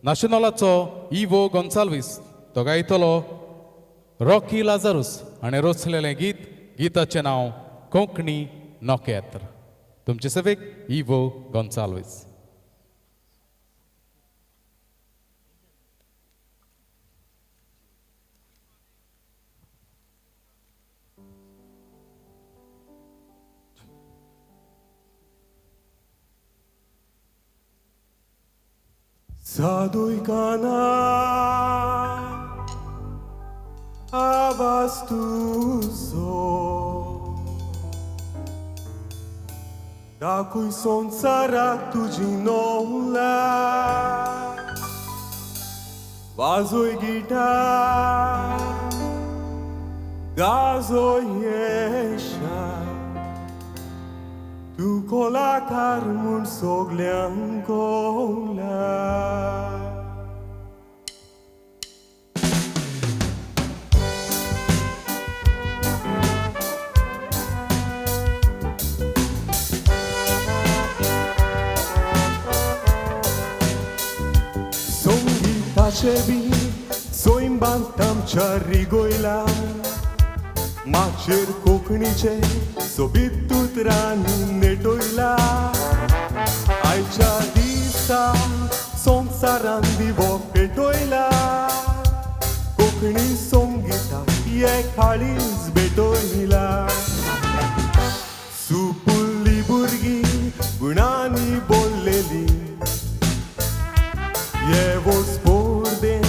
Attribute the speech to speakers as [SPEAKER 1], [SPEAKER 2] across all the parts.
[SPEAKER 1] नाशनलाचो इवो गोन्साल्वीस तो गायतलो रॉकी लाजारूस हाणें रचलेलें गीत गिताचें नांव कोंकणी नोकेत्र. तुमचे सेवेक इवो Gonsalves.
[SPEAKER 2] Zaduj kana avas tuzo Dakuj sonca ratu džinola Vazoj gitar Gazoj ješa Tu colacar mun sogleancola Songhita cebi, soim bantam ciarrigoila माचेर कोंकणीचे सोबीतूत रानी नेटोयला आयच्या दिसा संवसारान दिवो पेटोयला कोंकणी संगीताक एक काळीज भेटोयला सुपुल्ली भुरगीं गुणांनी बोललेली येवो स्पोर्देन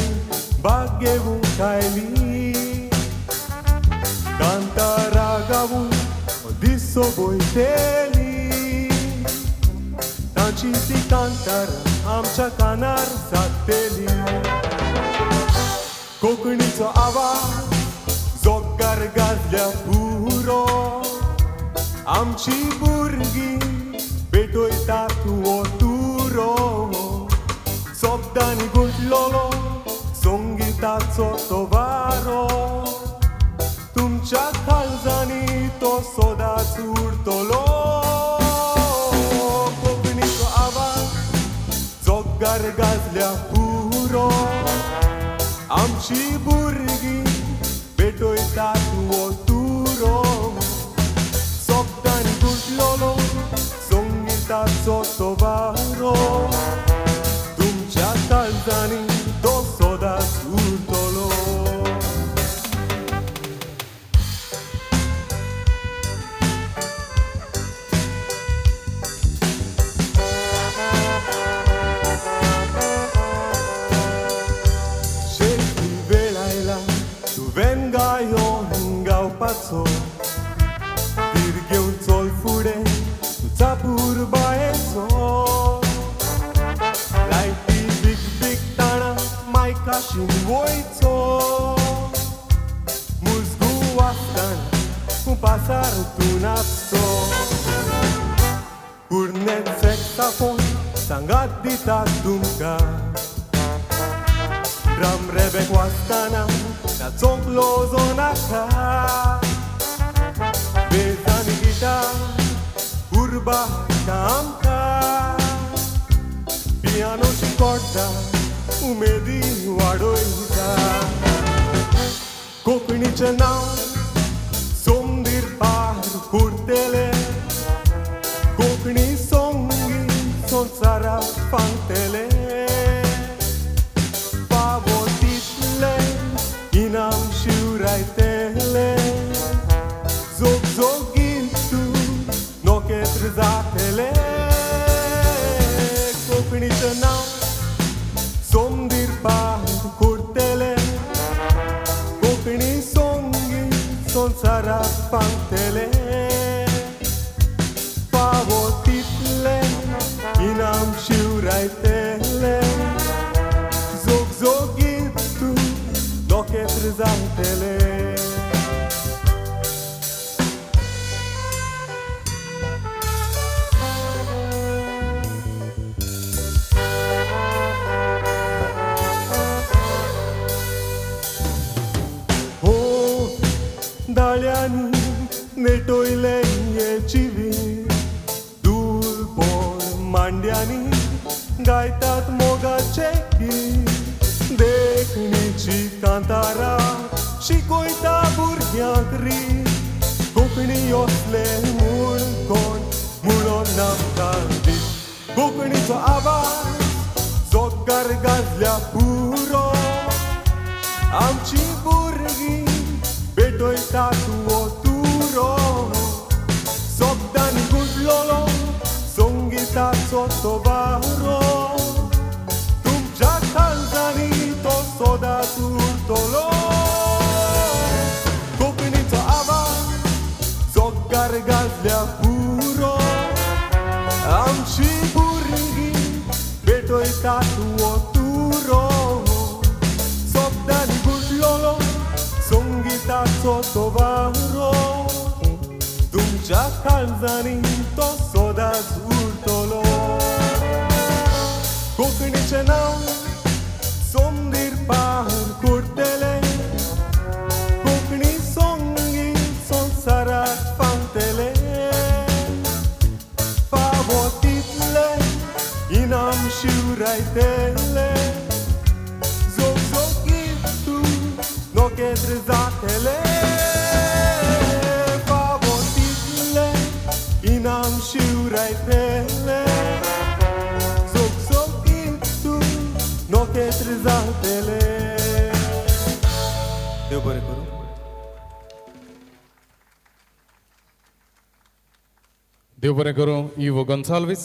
[SPEAKER 2] भाग घेवंक oily Cantara gavu disso boiteli Tanciti cantara amcia canar sateli Kokonito आवाज जोकार गाजल्या पुरो आमची भुरगीं भेटोयतात वोतुरो शब्दांनी गुंतलोलो संगीताचो तोवारो तुमच्या काळजांनी तो सदांच उरतलो कोंकणीचो आवाज जोगार गाजल्या पुरो आमची भुरगीं भेटोयतात वोतुरो शब्दांनी गुंतलोलो संगीताचो तोवारो तुमच्या काळजांनी तो सदांच उरतलो Tir घेवन चल फुडें तुझा पुरबायेचो लायटी बीग बीग ताणा मायकाशीन वयचो मुजगू वाजताना पासार तूं नाचचो कुर्नेट सॅक्साफोन सांगात दिता तुमकां ड्रम रेबेक वाजताना नाचोंक लोजो नाका बेजानी गिटार उर्बा आमका पियानोची कॉर्डां उमेदी वाडोयता कोंकणीचें नांव सोमदीर पार करतले कोंकणी संगीत संवसाराक फांगतले फावो तितले इनाम शिवरायतले जोग जोगीन तूं नोकेत्र जातले कोंकणीचें नांव सोमदीर पार करतले कोंकणी संगीत संवसाराक फांगतले फावो तितले इनाम शिवरायतले जोग जोगीन तूं नोकेत्र जातले Daliani नेटोयले येचिवी दूल बोर मांड्यांनी गायतात मोगाचे गीत देखणीची कांतारा शिकोयता भुरग्यांक रीत कोंकणी असले म्हूण कोण म्हणून नामकां दीत कोंकणीचो आवाज जोग्गार गाजल्या पुरो आमची भुरगीं भेटयतात वो तुरो सोगदान गुडलोलो संगीताचो तो बारो तुमच्या काळजांनी तो सदांच उरतलो कोंकणीचो आवाज जोग्गार गाजल्या पुरो आमची भुरगीं भेटयतात वो तुरो सोगदान गुडलोलो संगीताचो तो बारो तुमच्या काळजांनी तो सदांच उरतलो कोंकणीचें नांव सोमदीर पार करतले कोंकणी संगीत संवसाराक फांतले फावो तितले इनाम शिवरायतले जोगजोगीत तूं नोकेत्र जातले फावो तितले इनाम शिवरायतले जोगजोगीत तूं नोकेत्र जातले देव बरें करूं
[SPEAKER 1] देव बरें करूं इवो गोन्साल्वीस